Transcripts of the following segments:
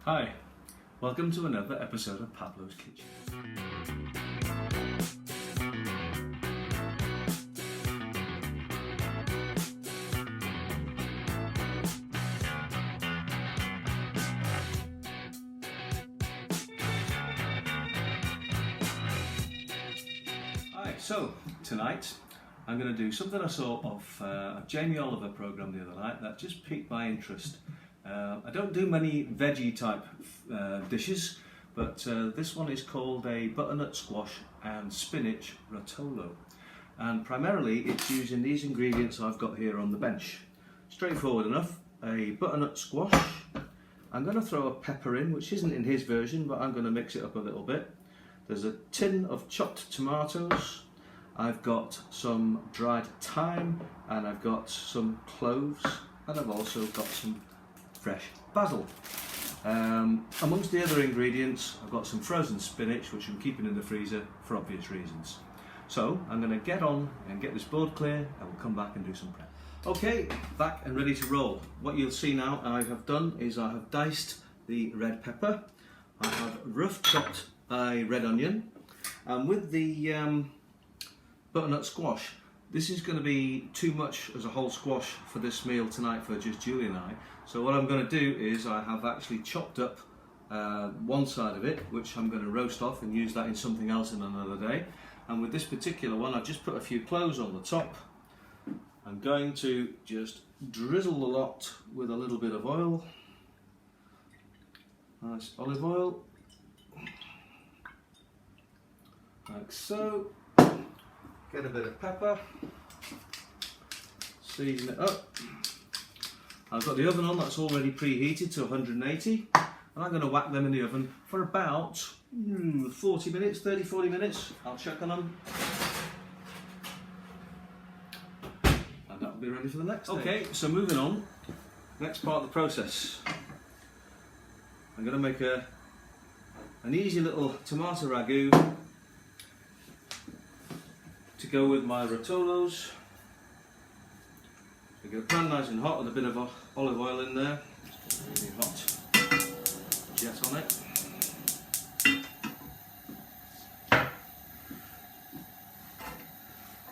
Hi, welcome to another episode of Pablo's Kitchen. Hi, so tonight I'm going to do something I saw of a Jamie Oliver programme the other night that just piqued my interest. I don't do many veggie type dishes, but this one is called a butternut squash and spinach rotollo, and primarily it's using these ingredients I've got here on the bench. Straightforward enough. A butternut squash. I'm going to throw a pepper in, which isn't in his version, but I'm going to mix it up a little bit. There's a tin of chopped tomatoes. I've got some dried thyme, and I've got some cloves, and I've also got some fresh basil. Amongst the other ingredients, I've got some frozen spinach, which I'm keeping in the freezer for obvious reasons. So I'm going to get on and get this board clear, and we'll come back and do some prep. Okay, back and ready to roll. What you'll see now I have done is I have diced the red pepper, I have rough chopped a red onion, and with the butternut squash, this is going to be too much as a whole squash for this meal tonight for just Julie and I. So what I'm going to do is I have actually chopped up one side of it, which I'm going to roast off and use that in something else in another day. And with this particular one, I've just put a few cloves on the top. I'm going to just drizzle the lot with a little bit of oil. Nice olive oil. Like so. Get a bit of pepper. Season it up. I've got the oven on that's already preheated to 180, and I'm going to whack them in the oven for about 40 minutes, 30-40 minutes. I'll check on them, and that'll be ready for the next day. Okay, so moving on, next part of the process. I'm going to make an easy little tomato ragu to go with my rotollos. We get a pan nice and hot with a bit of olive oil in there. Really hot jet on it.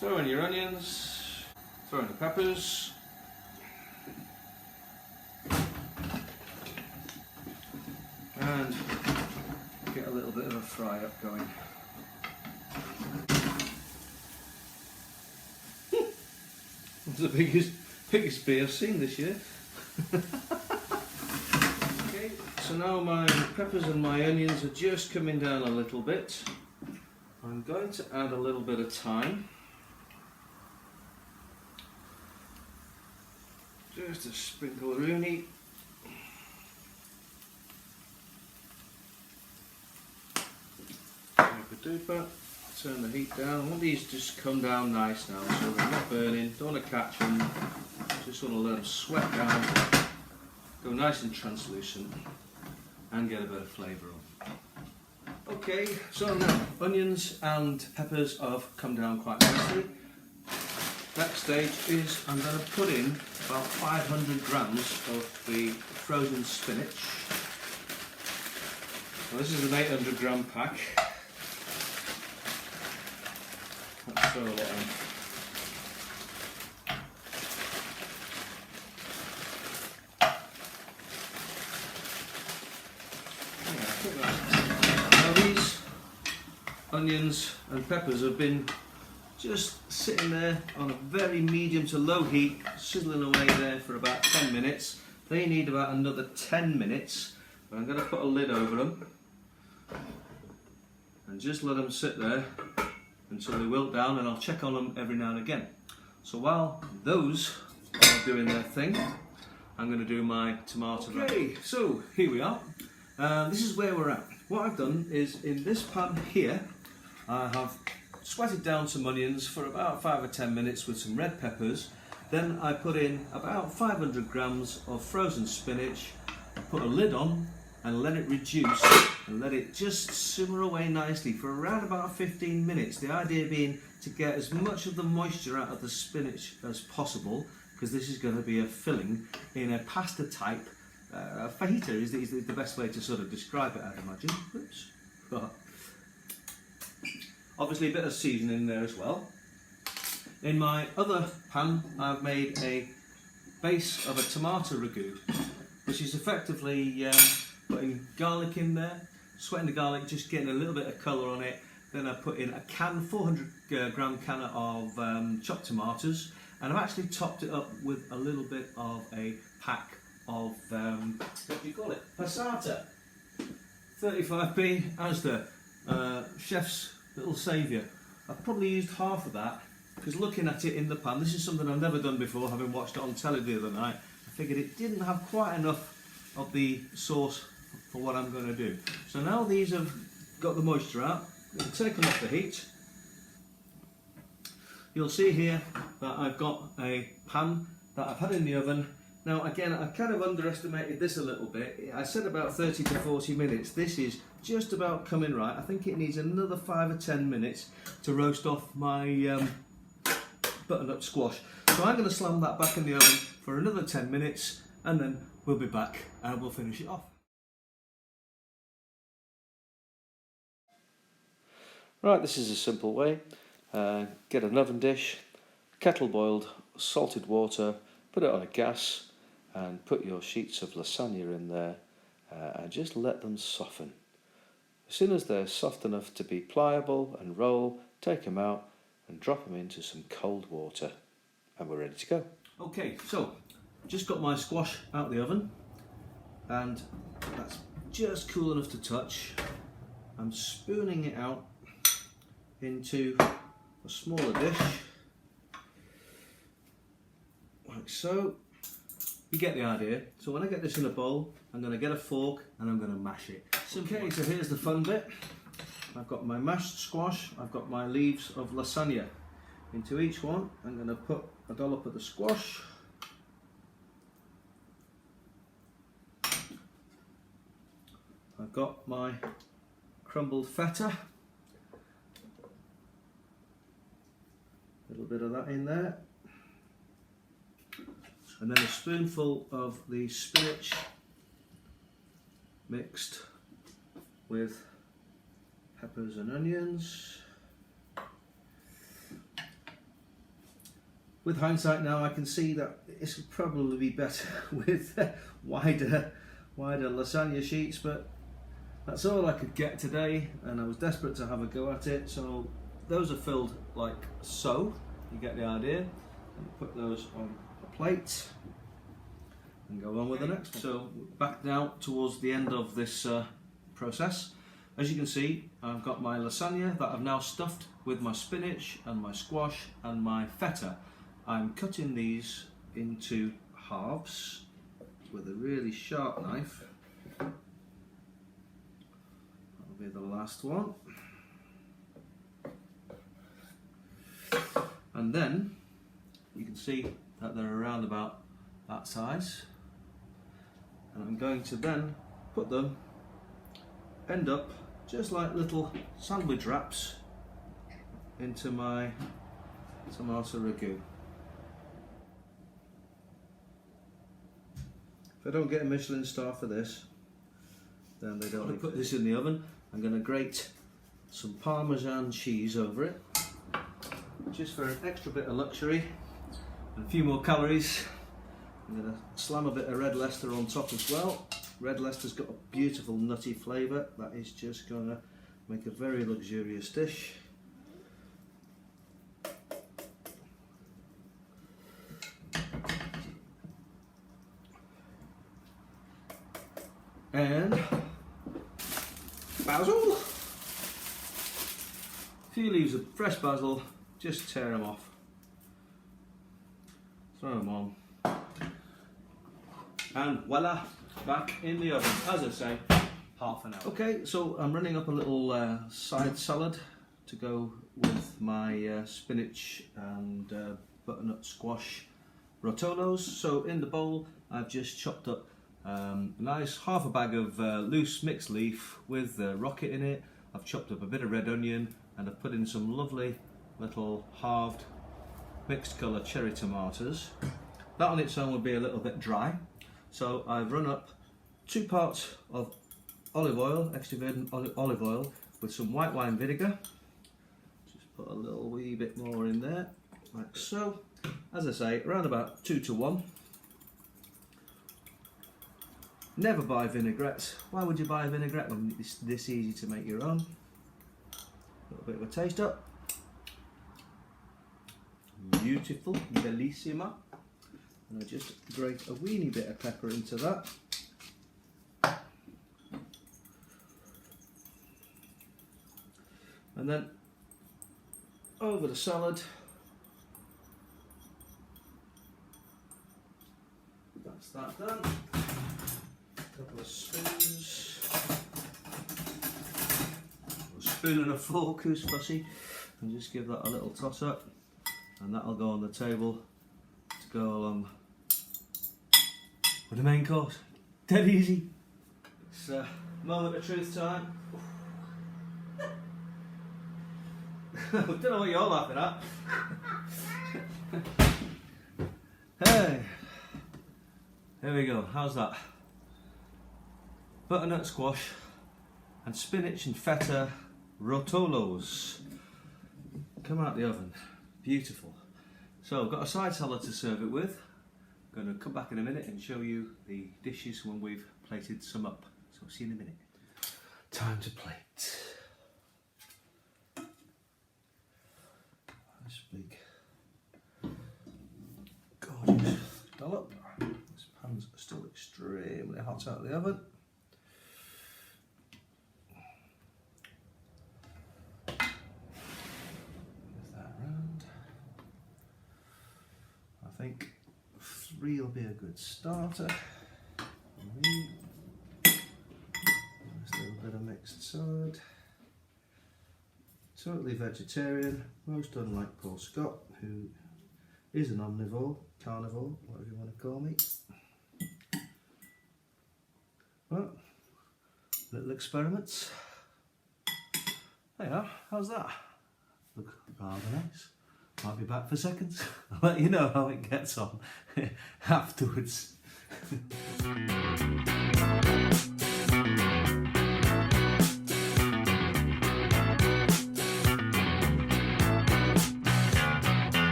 Throw in your onions, throw in the peppers. And get a little bit of a fry up going. It's the biggest bee I've seen this year. Okay, so now my peppers and my onions are just coming down a little bit. I'm going to add a little bit of thyme. Just a sprinkle of rooney. Duper. Turn the heat down. I want these to just come down nice now, so they're not burning. Don't want to catch them. Just want to let them sweat down, go nice and translucent, and get a bit of flavour on. Okay, so now onions and peppers have come down quite nicely. Next stage is I'm going to put in about 500 grams of the frozen spinach. Now, this is an 800 gram pack. Let's throw a lot in. Now these onions and peppers have been just sitting there on a very medium to low heat, sizzling away there for about 10 minutes. They need about another 10 minutes. But I'm going to put a lid over them and just let them sit there until they wilt down, and I'll check on them every now and again. So while those are doing their thing, I'm going to do my tomato wrap. Okay, so here we are. This is where we're at. What I've done is in this pan here, I have sweated down some onions for about 5 or 10 minutes with some red peppers. Then I put in about 500 grams of frozen spinach, put a lid on, and let it reduce and let it just simmer away nicely for around about 15 minutes. The idea being to get as much of the moisture out of the spinach as possible, because this is going to be a filling in a pasta type fajita is the best way to sort of describe it, I'd imagine. Oops. Obviously a bit of seasoning there as well. In my other pan, I've made a base of a tomato ragu, which is effectively putting garlic in there, sweating the garlic, just getting a little bit of colour on it. Then I put in a 400 gram can of chopped tomatoes, and I've actually topped it up with a little bit of a pack of, what do you call it? Passata. 35p as the chef's little saviour. I've probably used half of that, because looking at it in the pan, this is something I've never done before, having watched it on telly the other night. I figured it didn't have quite enough of the sauce for what I'm going to do. So now these have got the moisture out, I'm going to take them off the heat. You'll see here that I've got a pan that I've had in the oven. Now again, I kind of underestimated this a little bit. I said about 30 to 40 minutes. This is just about coming right. I think it needs another 5 or 10 minutes to roast off my butternut squash. So I'm going to slam that back in the oven for another 10 minutes, and then we'll be back and we'll finish it off. Right, this is a simple way. Get an oven dish, kettle boiled salted water, put it on a gas and put your sheets of lasagna in there and just let them soften. As soon as they're soft enough to be pliable and roll, take them out and drop them into some cold water and we're ready to go. Okay, so just got my squash out of the oven and that's just cool enough to touch. I'm spooning it out into a smaller dish, like so. You get the idea. So when I get this in a bowl, I'm going to get a fork and I'm going to mash it. Okay, so here's the fun bit. I've got my mashed squash, I've got my leaves of lasagna. Into each one, I'm going to put a dollop of the squash. I've got my crumbled feta. A little bit of that in there. And then a spoonful of the spinach mixed with peppers and onions. With hindsight now, I can see that this would probably be better with wider lasagna sheets, but that's all I could get today, and I was desperate to have a go at it. So those are filled like so. You get the idea. And put those on a plate and go on with the next one. So back now towards the end of this process. As you can see, I've got my lasagna that I've now stuffed with my spinach and my squash and my feta. I'm cutting these into halves with a really sharp knife. That'll be the last one. And then you can see that they're around about that size. And I'm going to then put them, end up just like little sandwich wraps, into my tomato ragu. If I don't get a Michelin star for this, then they don't. I'm going to put this in the oven. I'm going to grate some Parmesan cheese over it, just for an extra bit of luxury and a few more calories. I'm going to slam a bit of red Leicester on top as well. Red Leicester's got a beautiful nutty flavour that is just going to make a very luxurious dish. And basil, a few leaves of fresh basil, just tear them off, throw them on, and voila, back in the oven, as I say, half an hour. Okay, so I'm running up a little side salad to go with my spinach and butternut squash rotollos. So in the bowl I've just chopped up a nice half a bag of loose mixed leaf with rocket in it. I've chopped up a bit of red onion and I've put in some lovely little halved mixed colour cherry tomatoes. That on its own would be a little bit dry, so I've run up 2 parts of olive oil, extra virgin olive oil, with some white wine vinegar. Just put a little wee bit more in there, like so. As I say, around about 2 to 1. Never buy vinaigrettes. Why would you buy a vinaigrette when it's this easy to make your own? A little bit of a taste up. Beautiful, bellissima. And I just grate a weeny bit of pepper into that. And then over the salad. That's that done. A couple of spoons. A spoon and a fork, who's fussy. And just give that a little toss up. And that'll go on the table to go along with the main course. Dead easy. It's moment of truth time. I don't know what you're laughing at. Hey, here we go. How's that? Butternut squash and spinach and feta rotollos. Come out the oven. Beautiful. So I've got a side salad to serve it with. I'm going to come back in a minute and show you the dishes when we've plated some up. So I'll see you in a minute. Time to plate. This big, gorgeous dollop. This pan's still extremely hot out of the oven. I think 3 will be a good starter. Nice little bit of mixed salad. Totally vegetarian, most unlike Paul Scott, who is an omnivore, carnivore, whatever you want to call me. Well, little experiments. There you are, how's that? Look rather nice. Might be back for seconds. I'll let you know how it gets on afterwards.